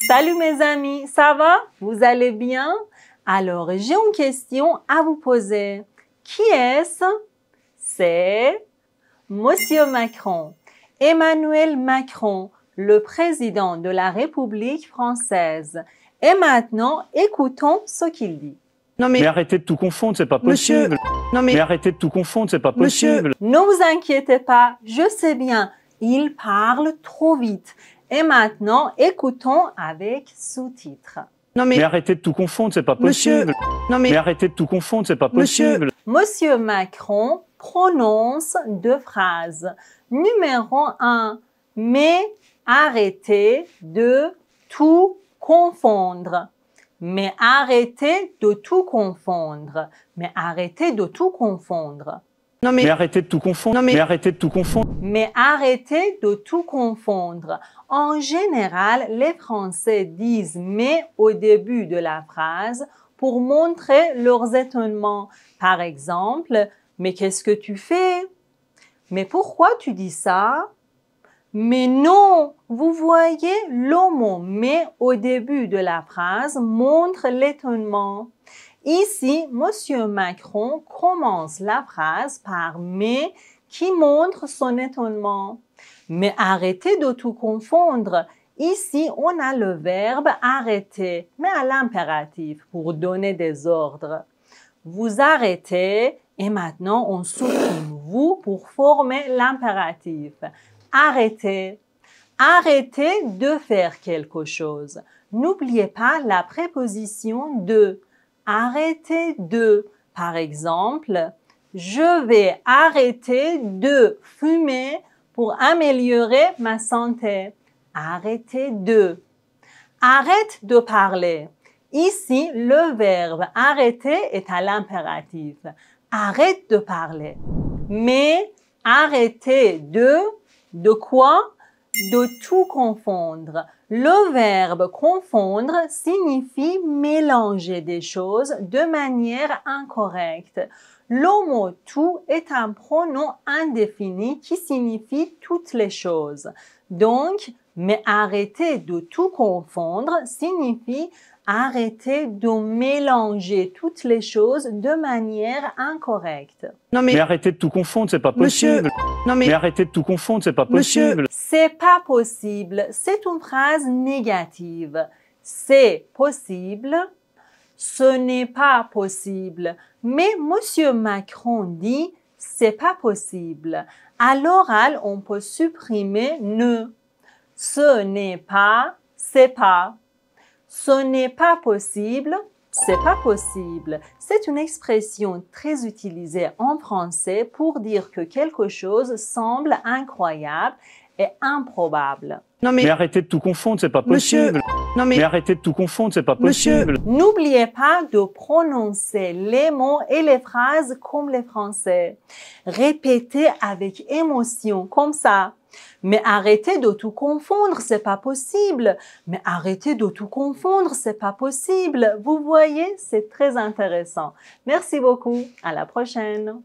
Salut mes amis, ça va? Vous allez bien? Alors, j'ai une question à vous poser. Qui est-ce? C'est Monsieur Macron. Emmanuel Macron, le président de la République française. Et maintenant, écoutons ce qu'il dit. Non mais arrêtez de tout confondre, c'est pas Monsieur, possible. Mais arrêtez de tout confondre, c'est pas possible. Ne vous inquiétez pas, je sais bien, il parle trop vite. Et maintenant, écoutons avec sous-titres. Mais arrêtez de tout confondre, c'est pas possible. Mais arrêtez de tout confondre, c'est pas possible. Monsieur Macron prononce deux phrases. Numéro 1, mais arrêtez de tout confondre. Mais arrêtez de tout confondre. Mais arrêtez de tout confondre. Mais arrêtez de tout confondre. Mais arrêtez de tout confondre. Mais arrêtez de tout confondre. En général, les Français disent « mais » au début de la phrase pour montrer leurs étonnements. Par exemple, « mais qu'est-ce que tu fais ?»« Mais pourquoi tu dis ça ?»« Mais non !» Vous voyez, le mot « mais » au début de la phrase montre l'étonnement. Ici, Monsieur Macron commence la phrase par « mais » qui montre son étonnement. Mais arrêtez de tout confondre. Ici, on a le verbe « arrêter », mais à l'impératif pour donner des ordres. Vous arrêtez et maintenant on supprime « vous » pour former l'impératif. Arrêtez. Arrêtez de faire quelque chose. N'oubliez pas la préposition « de ». Arrêtez de. Par exemple, je vais arrêter de fumer pour améliorer ma santé. Arrêtez de. Arrête de parler. Ici, le verbe arrêter est à l'impératif. Arrête de parler. Mais arrêtez de quoi? De tout confondre. Le verbe confondre signifie mélanger des choses de manière incorrecte. Le mot tout est un pronom indéfini qui signifie toutes les choses. Donc, mais arrêter de tout confondre signifie arrêter de mélanger toutes les choses de manière incorrecte. Mais arrêtez de tout confondre, c'est pas possible. Mais arrêtez de tout confondre, c'est pas possible. C'est pas possible, c'est une phrase négative. C'est possible, ce n'est pas possible. Mais Monsieur Macron dit c'est pas possible. À l'oral, on peut supprimer ne. Ce n'est pas, c'est pas. Ce n'est pas possible, c'est pas possible. C'est une expression très utilisée en français pour dire que quelque chose semble incroyable et improbable. Mais arrêtez de tout confondre, c'est pas possible. Mais arrêtez de tout confondre, c'est pas possible. N'oubliez pas de prononcer les mots et les phrases comme les Français. Répétez avec émotion, comme ça. Mais arrêtez de tout confondre, c'est pas possible. Mais arrêtez de tout confondre, c'est pas possible. Vous voyez, c'est très intéressant. Merci beaucoup. À la prochaine.